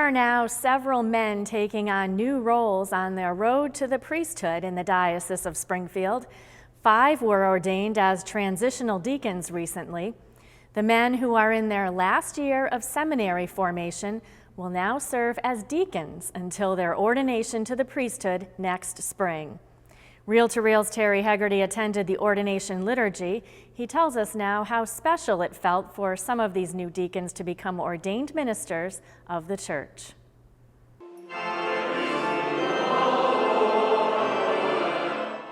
are now several men taking on new roles on their road to the priesthood in the Diocese of Springfield. 5 were ordained as transitional deacons recently. The men who are in their last year of seminary formation will now serve as deacons until their ordination to the priesthood next spring. Reel to Reel's Terry Hegarty attended the ordination liturgy. He tells us now how special it felt for some of these new deacons to become ordained ministers of the church.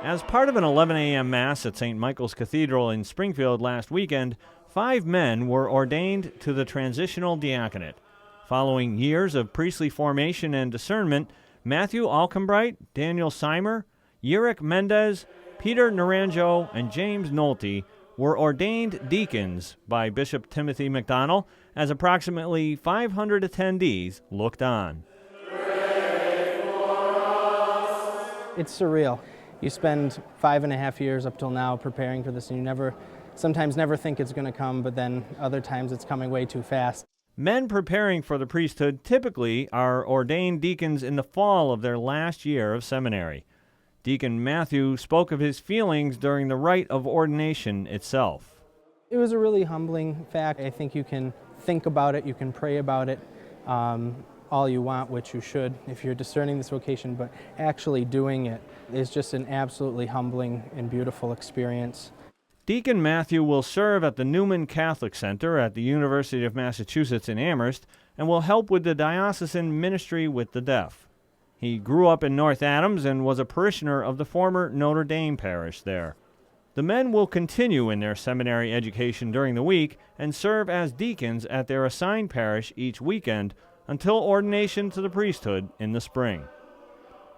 As part of an 11 a.m. Mass at St. Michael's Cathedral in Springfield last weekend, 5 men were ordained to the transitional diaconate. Following years of priestly formation and discernment, Matthew Alcombright, Daniel Seimer, Yurik Mendez, Peter Naranjo, and James Nolte were ordained deacons by Bishop Timothy McDonnell as approximately 500 attendees looked on. It's surreal. You spend 5.5 years up till now preparing for this, and you sometimes never think it's going to come, but then other times it's coming way too fast. Men preparing for the priesthood typically are ordained deacons in the fall of their last year of seminary. Deacon Matthew spoke of his feelings during the rite of ordination itself. It was a really humbling fact. I think you can think about it, you can pray about it all you want, which you should if you're discerning this vocation, but actually doing it is just an absolutely humbling and beautiful experience. Deacon Matthew will serve at the Newman Catholic Center at the University of Massachusetts in Amherst and will help with the diocesan ministry with the deaf. He grew up in North Adams and was a parishioner of the former Notre Dame parish there. The men will continue in their seminary education during the week and serve as deacons at their assigned parish each weekend until ordination to the priesthood in the spring.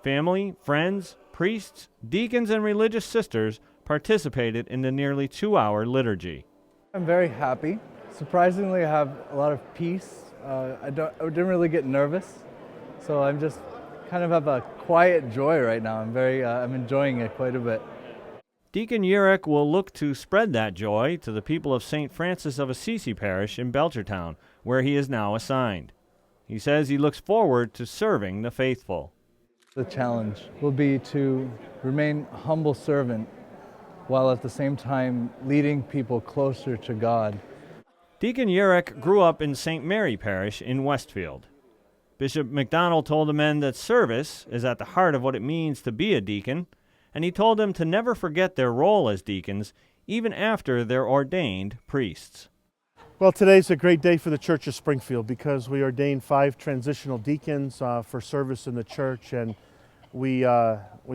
Family, friends, priests, deacons, and religious sisters participated in the nearly 2-hour liturgy. I'm very happy. Surprisingly, I have a lot of peace. I didn't really get nervous, so I'm just kind of have a quiet joy right now. I'm enjoying it quite a bit. Deacon Yurik will look to spread that joy to the people of St. Francis of Assisi Parish in Belchertown, where he is now assigned. He says he looks forward to serving the faithful. The challenge will be to remain a humble servant while at the same time leading people closer to God. Deacon Yurik grew up in St. Mary Parish in Westfield. Bishop McDonnell told the men that service is at the heart of what it means to be a deacon, and he told them to never forget their role as deacons, even after they're ordained priests. Well, today's a great day for the Church of Springfield because we ordained 5 transitional deacons for service in the church, and we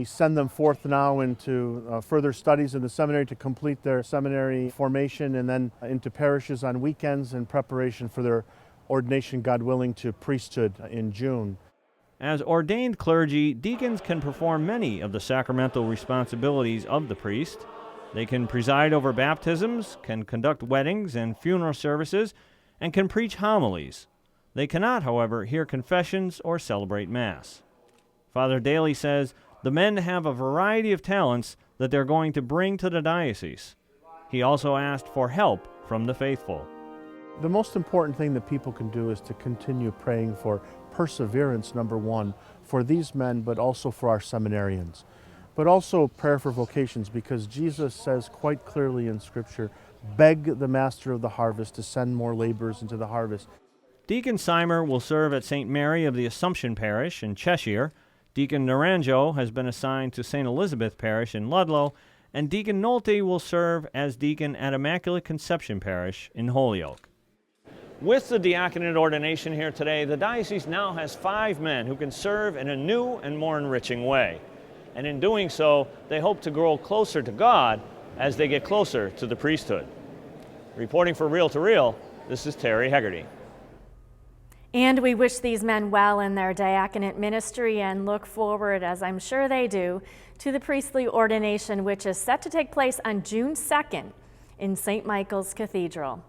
send them forth now into further studies in the seminary to complete their seminary formation, and then into parishes on weekends in preparation for their ordination, God willing, to priesthood in June. As ordained clergy, deacons can perform many of the sacramental responsibilities of the priest. They can preside over baptisms, can conduct weddings and funeral services, and can preach homilies. They cannot, however, hear confessions or celebrate Mass. Father Daly says the men have a variety of talents that they're going to bring to the diocese. He also asked for help from the faithful. The most important thing that people can do is to continue praying for perseverance, number one, for these men, but also for our seminarians. But also prayer for vocations, because Jesus says quite clearly in Scripture, beg the master of the harvest to send more laborers into the harvest. Deacon Seimer will serve at St. Mary of the Assumption Parish in Cheshire. Deacon Naranjo has been assigned to St. Elizabeth Parish in Ludlow, and Deacon Nolte will serve as deacon at Immaculate Conception Parish in Holyoke. With the diaconate ordination here today, the diocese now has 5 men who can serve in a new and more enriching way. And in doing so, they hope to grow closer to God as they get closer to the priesthood. Reporting for Reel to Reel, this is Terry Hegarty. And we wish these men well in their diaconate ministry and look forward, as I'm sure they do, to the priestly ordination, which is set to take place on June 2nd in St. Michael's Cathedral.